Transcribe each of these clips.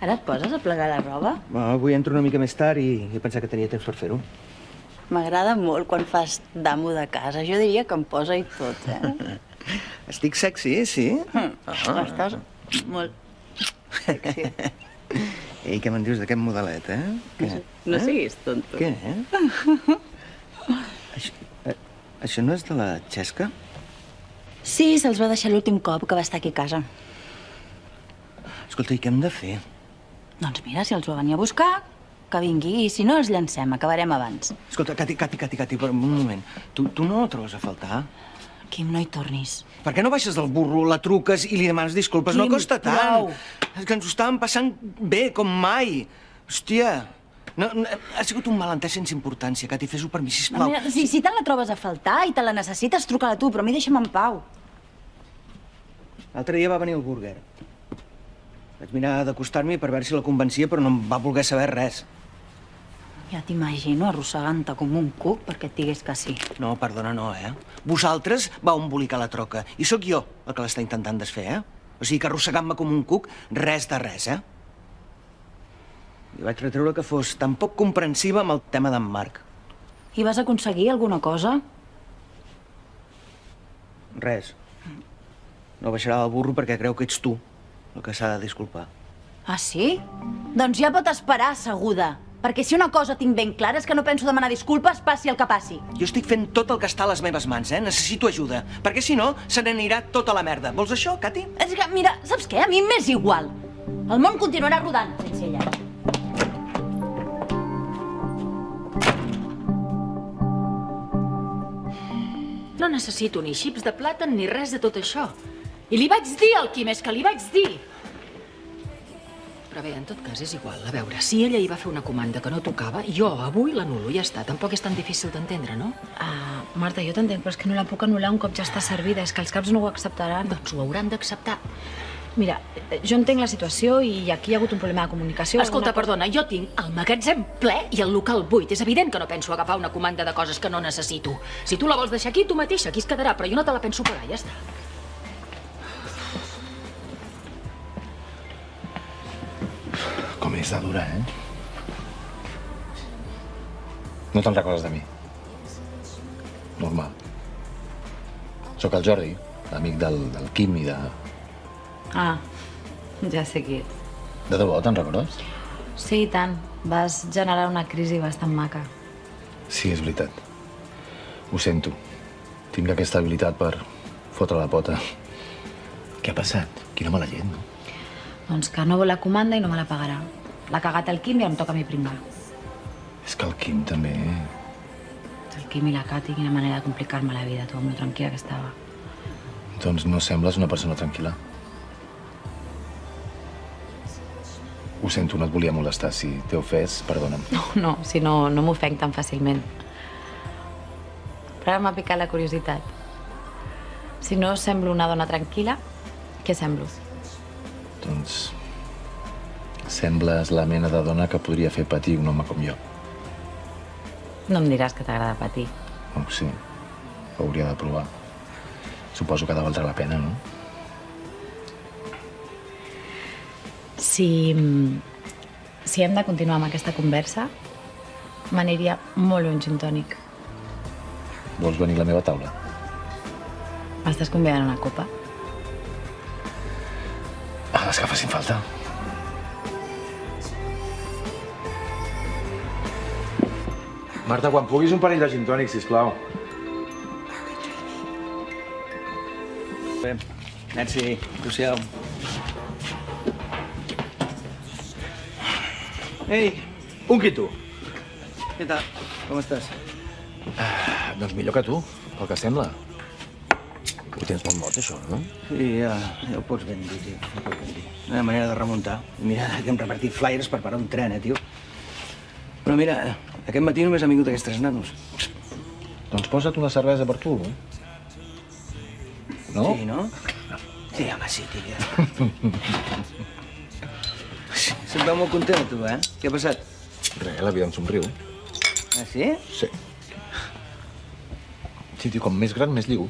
Ara et poses a plegar la roba? Avui entro una mica més tard i he pensat que tenia temps per fer-ho. M'agrada molt quan fas d'amo de casa. Jo diria que em posa i tot, Estic sexy, sí? Estàs molt sexy. Ei, què me'n dius d'aquest modelet, Què? No siguis tonto. Què, Això no és de la Xesca? Sí, se'ls va deixar l'últim cop que va estar aquí a casa. Escolta, i què hem de fer? Doncs mira, si els va venir a buscar, que vingui, i si no els llancem, acabarem abans. Escolta, Cati, per un moment. Tu no la trobes a faltar? Quim, no hi tornis. Per què no baixes del burro, la truques i li demanes disculpes? Quim, no costa tant. prou. És que ens ho estàvem passant bé, com mai. Hòstia, ha sigut un malentès sense importància, Cati, fes-ho per mi, sisplau. Mira, si te la trobes a faltar i te la necessites, truca-la tu, però a mi deixa'm en pau. L'altre dia va venir el burger. Vaig mirar d'acostar-m'hi per veure si la convencia, però no em va voler saber res. Ja t'imagino arrossegant-te com un cuc perquè et digués que sí. No, perdona, no, Vosaltres vau embolicar la troca, i sóc jo el que l'està intentant desfer, O sigui que arrossegant-me com un cuc, res de res, I vaig retreure que fos tan poc comprensiva amb el tema d'en Marc. I vas aconseguir alguna cosa? Res. No baixarà del burro perquè creu que ets tu el que s'ha de disculpar. Ah, sí? Doncs ja pot esperar, asseguda. Perquè si una cosa tinc ben clara és que no penso demanar disculpes, passi el que passi. Jo estic fent tot el que està a les meves mans, Necessito ajuda. Perquè si no, se n'anirà tota la merda. Vols això, Cati? És que, mira, saps què? A mi m'és igual. El món continuarà rodant sense ella. No necessito ni xips de plàtan ni res de tot això. I li vaig dir al Quim, és que li vaig dir. Però bé, en tot cas, és igual. A veure, si ella hi va fer una comanda que no tocava, jo avui l'anulo i ja està. Tampoc és tan difícil d'entendre, no? Marta, jo t'entenc, però és que no la puc anul·lar un cop ja està servida. És que els caps no ho acceptaran. Doncs ho hauran d'acceptar. Mira, jo entenc la situació i aquí hi ha hagut un problema de comunicació. Escolta, perdona, jo tinc el magatzem ple i el local buit. És evident que no penso agafar una comanda de coses que no necessito. Si tu la vols deixar aquí, tu mateixa, aquí es quedarà, però jo no te la penso pagar, ja està. Com és de dura, No te'n recordes de mi? Normal. Sóc el Jordi, amic del Quim i de... Ah, ja sé qui ets. De debò, te'n recordes? Sí, i tant. Vas generar una crisi bastant maca. Sí, és veritat. Ho sento. Tinc aquesta habilitat per fotre la pota. Què ha passat? Quina mala gent, no? Doncs que no vol la comanda i no me la pagarà. L'ha cagat el Quim i ara em toca a mi pringar. És que el Quim també... El Quim i la Cati, quina manera de complicar-me la vida, tu, amb lo tranquil·la que estava. Doncs no sembles una persona tranquil·la. Ho sento, no et volia molestar. Si t'he ofès, perdona'm. No, si no m'ofenc tan fàcilment. Però ara m'ha picat la curiositat. Si no semblo una dona tranquil·la, què semblo? Doncs... sembles la mena de dona que podria fer patir un home com jo. No em diràs que t'agrada patir. Oh, sí. Ho hauria de provar. Suposo que ha de valdre la pena, no? Si hem de continuar amb aquesta conversa, m'aniria molt un gin tònic. Vols venir a la meva taula? M'estàs convidant a una copa? Les que facin falta. Marta, quan puguis un parell de gin tònics, sisplau. Bé, merci. Adéu-siau. Ei, Un quito. què tal? Com estàs? Doncs millor que tu, pel que sembla. Ho tens molt mort, això, no? Sí, ja ho pots ben dir, tio. Ja ho pots ben dir. Una manera de remuntar. Mira, que hem repartit flyers per parar un tren, tio. Però mira, aquest matí només han vingut aquests 3 nanos. Doncs posa't una cervesa per tu, No? Sí, no? Sí, home, sí, tio. Se't veu molt content, tu, Què ha passat? Res, la vida em somriu. Ah, sí? Sí. Sí, tio, com més gran, més lligo.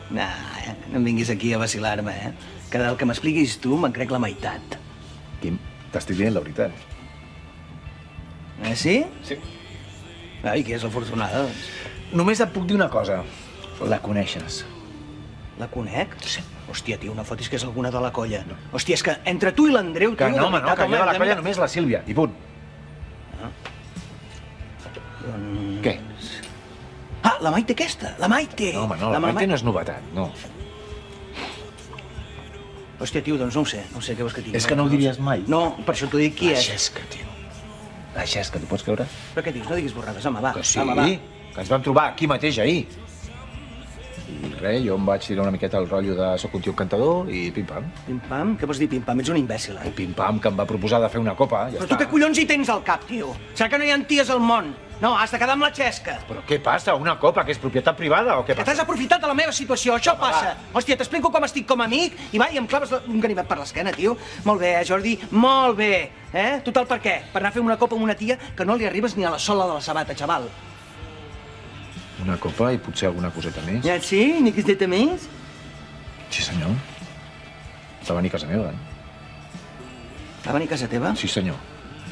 No em vinguis aquí a vacilar-me, que del que m'expliquis tu me'n crec la meitat. Quim, t'estic dient la veritat. Sí? Sí. Ai, qui és l'afortunada, doncs? Només et puc dir una cosa. La coneixes. La conec? Sí. Hòstia, tio, no fotis que és alguna de la colla. No. Hòstia, és que entre tu i l'Andreu, tio, Que no, home, no, que jo de la hem colla només la Sílvia, i punt. Doncs... Què? Ah, la Maite aquesta, la Maite! No, home, no, la Maite no és novetat, no. Hòstia, tio, doncs no ho sé què vols que et digui. És que no ho diries mai. No, per això t'ho dic qui La és. Xesca, tio. La Xesca, t'ho pots creure? Però què dius? No diguis borrades, home, va. Que sí, home, va. que ens vam trobar aquí mateix ahir. I res, jo em vaig tirar una miqueta el rotllo de soc un tio encantador i pim-pam. Pim-pam? Què vols dir pim-pam? Ets un imbècil, El pim-pam que em va proposar de fer una copa, ja Però està. tu què collons hi tens al cap, tio? Serà que no hi ha ties al món? No, has de quedar amb la Xesca. Però què passa? Una copa, que és propietat privada o què Que t'has passa? aprofitat de la meva situació, això passa. Hòstia, t'explico com estic com a amic i va, i em claves un ganivet per l'esquena, tio. Molt bé, Jordi, molt bé. Total, per què? Per anar a fer una copa amb una tia que no li arribes ni a la sola de la sabata, xaval. Una copa i potser alguna coseta més? Ja sí? Ni coseta més? Sí, senyor. Va venir a casa meva, Va venir a casa teva? Sí, senyor.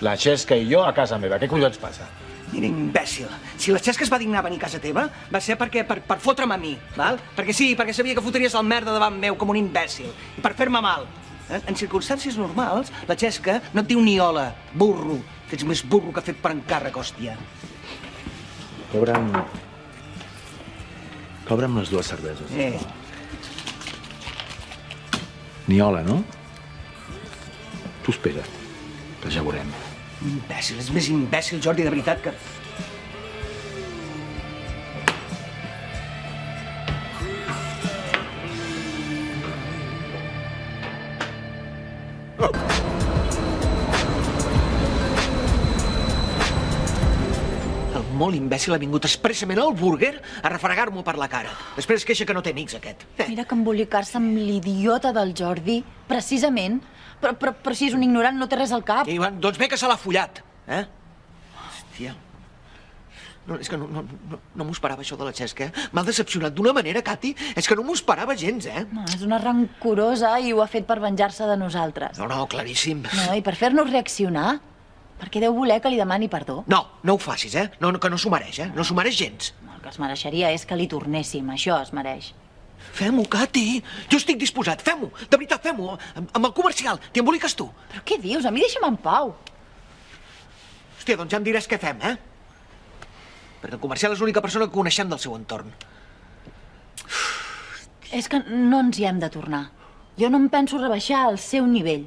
La Xesca i jo a casa meva. Què collons passa? Mira, imbècil. Si la Xesca es va dignar a venir a casa teva, va ser per fotre'm a mi, val? Perquè sí, perquè sabia que fotries el merda davant meu com un imbècil. I per fer-me mal. En circumstàncies normals, la Xesca no et diu ni hola, burro, que ets més burro que fet per encàrrec, hòstia. Cobre'm les dues cerveses. Ni hola, no? Tu espera, que ja veurem. Imbècil, és més imbècil, Jordi, de veritat, que... El molt imbècil ha vingut expressament al búrguer a refregar-m'ho per la cara. Després es queixa que no té amics, aquest. Mira que embolicar-se amb l'idiota del Jordi, precisament. Però si és un ignorant no té res al cap. I, doncs bé que se l'ha follat, Hòstia. No, és que no m'ho esperava, això de la Xesca, M'ha decepcionat d'una manera, Cati. És que no m'ho esperava gens, No, és una rancorosa i ho ha fet per venjar-se de nosaltres. No, claríssim. No, i per fer-nos reaccionar, perquè deu voler que li demani perdó. No ho facis, No, que no s'ho mereix, No s'ho mereix gens. El que es mereixeria és que li tornéssim, això es mereix. Fem-ho, Cati. Jo estic disposat, fem-ho. De veritat, fem-ho. Amb el comercial. T'hi emboliques tu. Però què dius? A mi deixa'm en pau. Hòstia, doncs ja em diràs què fem, Perquè el comercial és l'única persona que coneixem del seu entorn. És que no ens hi hem de tornar. Jo no em penso rebaixar al seu nivell.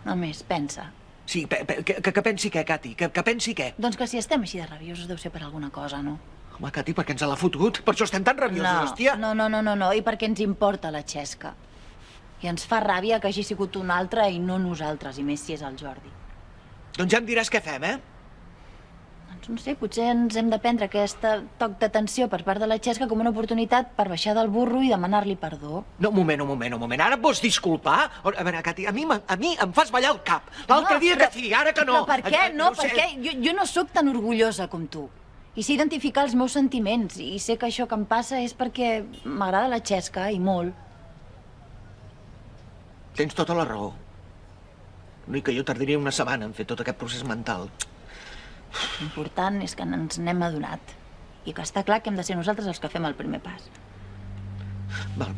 Només pensa. Sí, que pensi què, Cati? Que pensi què? Doncs que si estem així de rabiosos deu ser per alguna cosa, no? Home, Cati, per què ens l'ha fotut? Per això estem tan rabiosos, hòstia. No, i perquè ens importa la Xesca. I ens fa ràbia que hagi sigut un altre i no nosaltres, i més si és el Jordi. Doncs ja em diràs què fem, Doncs no sé, potser ens hem de prendre aquest toc d'atenció per part de la Xesca com una oportunitat per baixar del burro i demanar-li perdó. No, un moment. Ara et vols disculpar? A veure, Cati, a mi em fas ballar el cap. L'altre dia que sí, ara que no. Però per què? No, perquè jo no sóc tan orgullosa com tu. I sé identificar els meus sentiments. I sé que això que em passa és perquè m'agrada la Xesca, i molt. Tens tota la raó. L'únic que jo tardaria una setmana en fer tot aquest procés mental. L'important és que ens n'hem adonat. I que està clar que hem de ser nosaltres els que fem el primer pas. Val.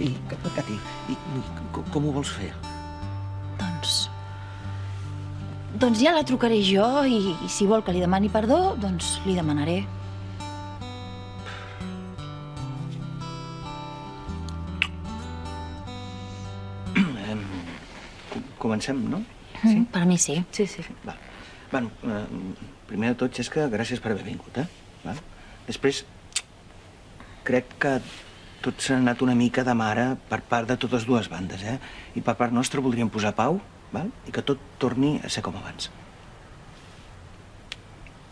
I, Cati, com ho vols fer? Doncs ja la trucaré jo i si vol que li demani perdó, doncs li demanaré. Comencem, no? Sí? Per mi sí. Sí. Va. Bueno, primer de tot, Xesca, gràcies per haver vingut, Val? Després, crec que tot s'ha anat una mica de mare per part de totes dues bandes, I per part nostra voldríem posar pau, val? I que tot torni a ser com abans.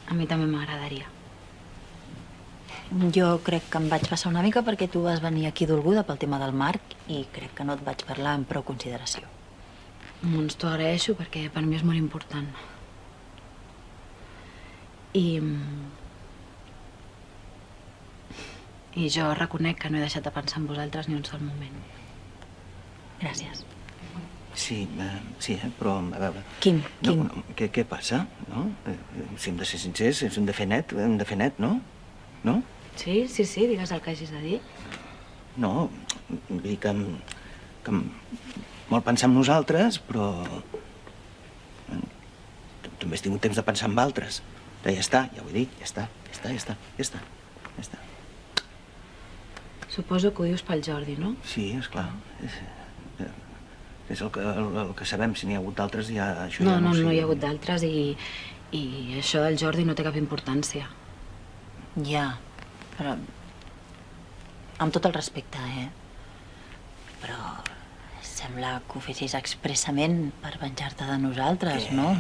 A mi també m'agradaria. Jo crec que em vaig passar una mica perquè tu vas venir aquí dolguda pel tema del Marc i crec que no et vaig parlar amb prou consideració. Doncs t'ho agraeixo perquè per mi és molt important. I jo reconec que no he deixat de pensar en vosaltres ni un sol moment. Gràcies. Sí, però, a veure... Quim. Què passa, no? Si hem de ser sincers, hem de fer net, no? No? Sí, digues el que hagis de dir. No, vull dir que molt pensar en nosaltres, però... també has tingut temps de pensar en altres. Ja està, ja ho he dit, ja està. Suposo que ho dius pel Jordi, no? Sí, esclar. És el que sabem, si n'hi ha hagut d'altres ja... No hi ha hagut d'altres i això del Jordi no té cap importància. Ja, però... Amb tot el respecte, Però... Sembla que ho fessis expressament per venjar-te de nosaltres, no?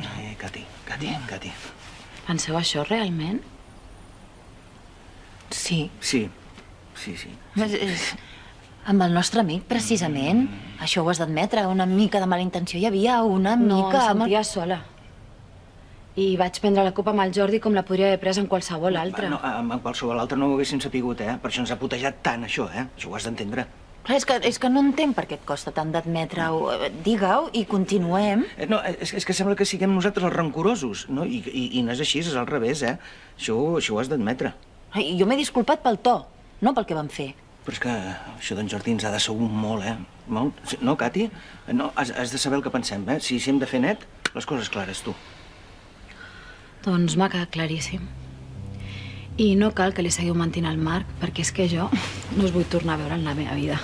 Cati. Penseu això realment? Sí. Sí. Amb el nostre amic, precisament. Això ho has d'admetre, una mica de mala intenció hi havia, una No, mica... em sentia sola. I vaig prendre la copa amb el Jordi com la podria haver pres amb qualsevol altre. No, amb qualsevol altre no ho haguéssim sapigut, Per això ens ha putejat tant, això, Això ho has d'entendre. Clar, és que no entenc per què et costa tant d'admetre-ho. Digue-ho i continuem. No, és que sembla que siguem nosaltres els rancorosos, no? I no és així, és al revés, Això ho has d'admetre. I jo m'he disculpat pel to, no pel que vam fer. Però és que això d'en Jordi ens ha decebut molt, Molt. No, Cati? No, has de saber el que pensem, Si hem de fer net, les coses clares, tu. Doncs m'ha quedat claríssim. I no cal que li seguiu mentint al Marc, perquè és que jo no us vull tornar a veure en la meva vida.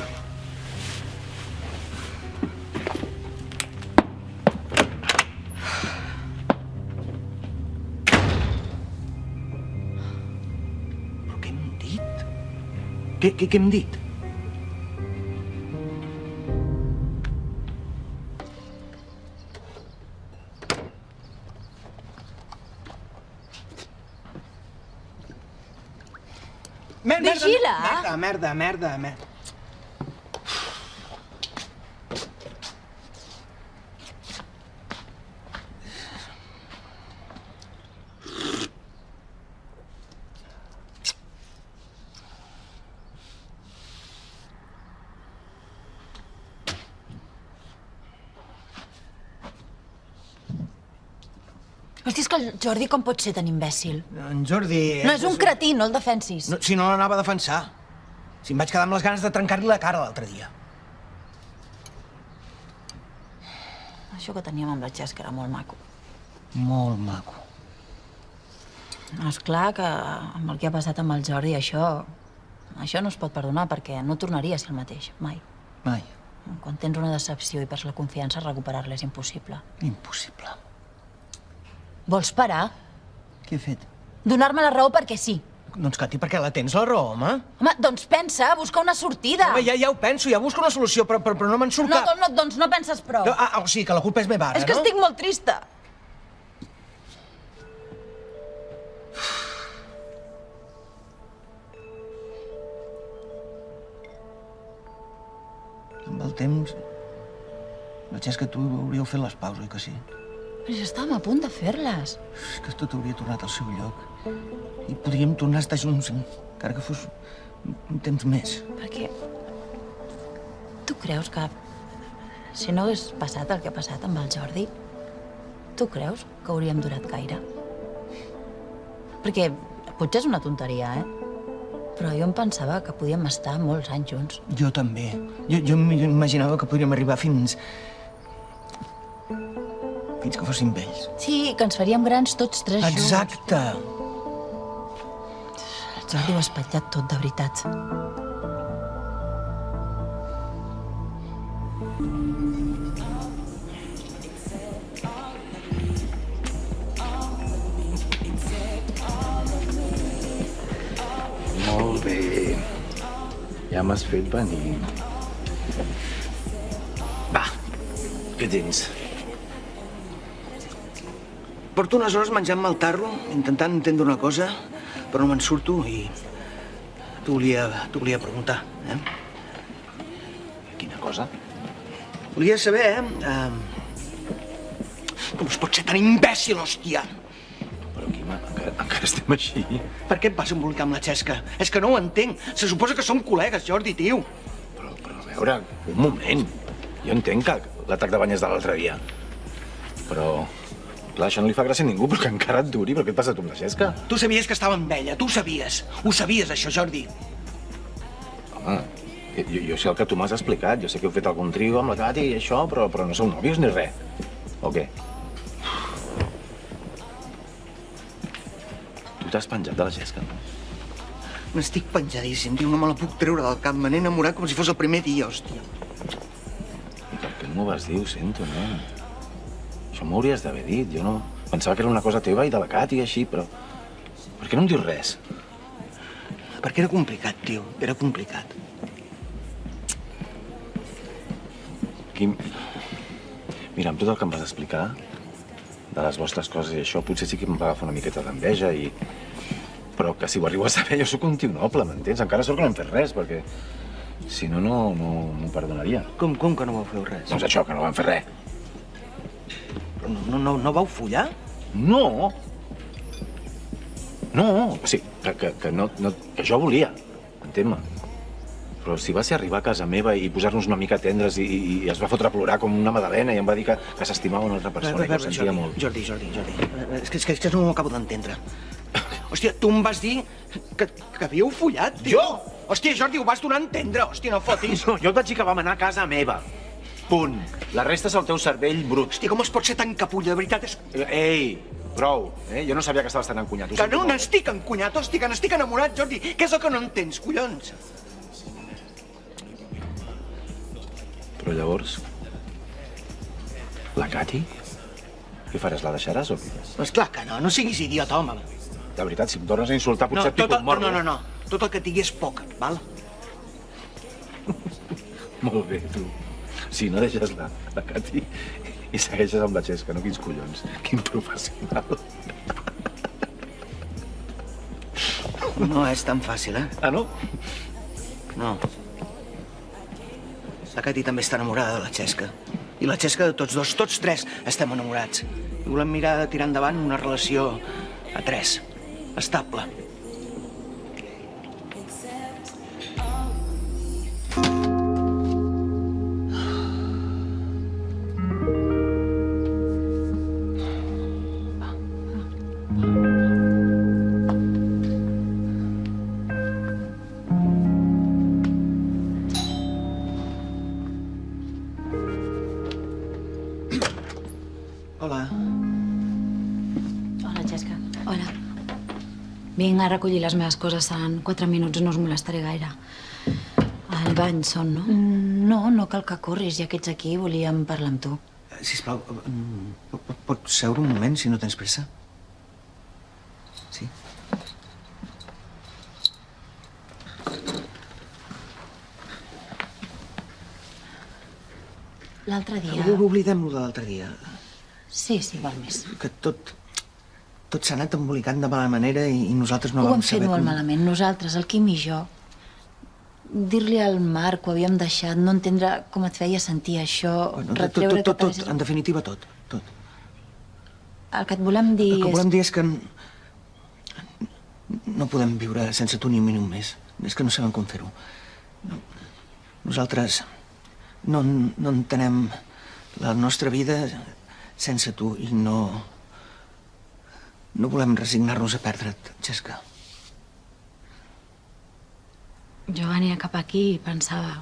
Però què hem dit? Què hem dit? Vigila! Merda. Hosti, és que el Jordi com pot ser tan imbècil? En Jordi... No, és un cretí, no el defensis. No, si no l'anava a defensar. Si em vaig quedar amb les ganes de trencar-li la cara l'altre dia. Això que teníem amb la Xesca era molt maco. Molt maco. És clar que amb el que ha passat amb el Jordi, això no es pot perdonar, perquè no tornaria a ser el mateix, mai. Mai. Quan tens una decepció i perds la confiança, recuperar-la és impossible. Impossible. Vols parar? Què he fet? Donar-me la raó perquè sí. Doncs, Cati, per què la tens, la raó, home? Home, doncs pensa, busca una sortida. Home, ja ho penso, ja busco una solució, però no me'n surt cap... Doncs no penses prou. O sigui, que la culpa és meva ara, no? És que estic molt trista. Amb el temps... La Xesca, tu hauríeu fet les paus, oi que sí? Però ja estàvem a punt de fer-les. És que tot hauria tornat al seu lloc. I podríem tornar a estar junts, encara que fos un temps més. Perquè... Tu creus que... Si no hagués passat el que ha passat amb el Jordi, tu creus que hauríem durat gaire? Perquè potser és una tonteria, Però jo em pensava que podíem estar molts anys junts. Jo també. Jo m'imaginava que podríem arribar fins que fóssim vells. Sí, que ens faríem grans tots tres junts. Exacte. El Jordi ho ha espatllat tot, de veritat. Molt bé. Ja m'has fet venir. Va, què tens? Porto unes hores menjant-me el tarro, intentant entendre una cosa, però no me'n surto i t'ho volia preguntar, Quina cosa? Volia saber, com es pot ser tan imbècil, hòstia? Però aquí Encara estem així. Per què et vas embolicar amb la Xesca? És que no ho entenc. Se suposa que som col·legues, Jordi, tio. Però a veure, un moment. Jo entenc que l'atac de banyes de l'altre dia. Però, clar, això no li fa gràcia a ningú, però que encara et duri. Però què et passa tu amb la Xesca? Tu sabies que estava amb ella, tu ho sabies. Ho sabies, això, Jordi. Home, jo sé el que tu m'has explicat. Jo sé que heu fet algun trio amb la Cati i això, però no sou nòvios ni res. O què? Tu t'has penjat de la Xesca? N'estic penjadíssim, tio, no me la puc treure del cap. Me n'he enamorat com si fos el primer dia, hòstia. I per què no m'ho vas dir? Ho sento, nen. Això m'ho hauries d'haver dit. Jo no... Pensava que era una cosa teva i de la Cati i així, però... Per què no em dius res? Perquè era complicat, tio. Era complicat. Quim... Mira, amb tot el que em vas explicar, de les vostres coses i això, potser sí que em va agafar una miqueta d'enveja i... Però que si ho arribo a saber, jo sóc un tio noble, m'entens? Encara sort que no hem fet res, perquè... Si no, no m'ho perdonaria. Com que no vau fer res? Doncs això, que no vam fer res. Però no vau follar? No! No! O sigui, que jo volia, entén-me. Però si va ser arribar a casa meva i posar-nos una mica tendres i es va fotre a plorar com una magdalena i em va dir que s'estimava una altra persona i que ho sentia molt. Jordi. És que no ho acabo d'entendre. Hòstia, tu em vas dir que havíeu follat, tio. Jo? Hòstia, Jordi, ho vas donar a entendre. Hòstia, no fotis. No, jo et vaig dir que vam anar a casa meva. Punt. La resta és el teu cervell brut. Hòstia, com es pot ser tan capulla? De veritat és... Ei, prou. Jo no sabia que estaves tan encunyat. Que no n'estic encunyat, hòstia, que n'estic enamorat, Jordi. Què és el que no entens, collons? Però llavors... La Cati? Què faràs, la deixaràs o què? Pues clar que no, no siguis idiota, home. De veritat, si em tornes a insultar, potser et pico un morro. No. Tot el que et digui és poc, val? Molt bé, tu. Si no deixes la Cati i segueixes amb la Xesca, no? Quins collons. Quin professional. No és tan fàcil, eh? Ah, no? No. La Cati també està enamorada de la Xesca. I la Xesca de tots dos, tots tres, estem enamorats. I volem mirar de tirar endavant una relació a tres, estable. Hola. Hola, Xesca. Hola. Vinc a recollir les meves coses en 4 minuts, no us molestaré gaire. Al bany són, no? No cal que corris, ja que ets aquí, volíem parlar amb tu. Sisplau, pots seure un moment, si no tens pressa? Sí? L'altre dia... Oblidem-lo de l'altre dia. Sí, val més. Que tot s'ha anat embolicant de mala manera i nosaltres no Ho vam hem fet saber molt malament, nosaltres, el Quim i jo. Dir-li al Marc que ho havíem deixat, no entendre com et feia sentir això, Bueno, retreure que tot, en definitiva tot. El que et volem dir El que és... volem dir és que no podem viure sense tu ni un minut més. És que no sabem com fer-ho. Nosaltres no entenem la nostra vida sense tu i no volem resignar-nos a perdre't, Xesca. Jo venia cap aquí i pensava...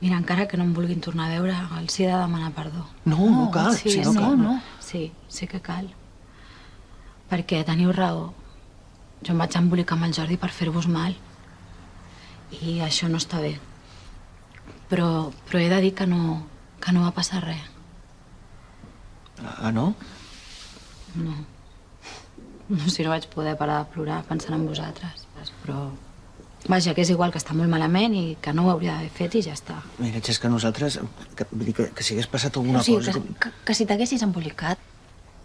Mira, encara que no em vulguin tornar a veure, els he de demanar perdó. No cal. Sí, no cal. Sí que cal. Perquè teniu raó. Jo em vaig embolicar amb el Jordi per fer-vos mal. I això no està bé. Però he de dir que no va passar res. Ah, no? No. No, si no vaig poder parar de plorar pensant en vosaltres. Però... Vaja, que és igual, que està molt malament i que no ho hauria d'haver fet i ja està. Mira, Xesca, nosaltres... Vull dir que si hagués passat alguna O sigui, cosa... que si t'haguessis embolicat,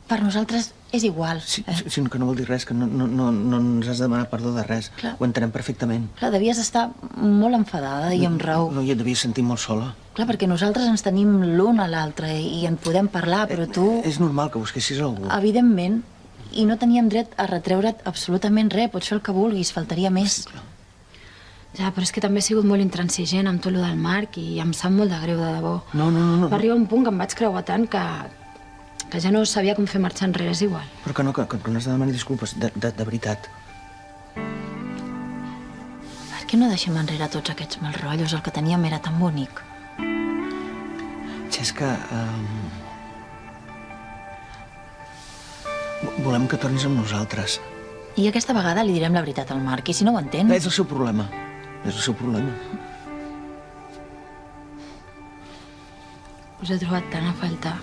per nosaltres és igual. Sí, que no vol dir res, que no ens has de demanar perdó de res. Clar. Ho entenem perfectament. Clar, devies estar molt enfadada i amb raó. No, i et devies sentir molt sola. Clar, perquè nosaltres ens tenim l'un a l'altre i en podem parlar, però tu... És normal que busquessis algú. Evidentment, i no teníem dret a retreure't absolutament res. Pots fer el que vulguis, faltaria més. Ja, però és que també he sigut molt intransigent amb tot lo del Marc i em sap molt de greu, de debò. No. Va arribar un punt que em vaig creuar tant que ja no sabia com fer marxar enrere, és igual. Però que no has de demanar disculpes, de veritat. Per què no deixem enrere tots aquests mals rotllos? El que teníem era tan bonic. Xesca, volem que tornis amb nosaltres. I aquesta vegada li direm la veritat al Marc, i si no ho entén... És el seu problema. És el seu problema. Us he trobat tant a faltar.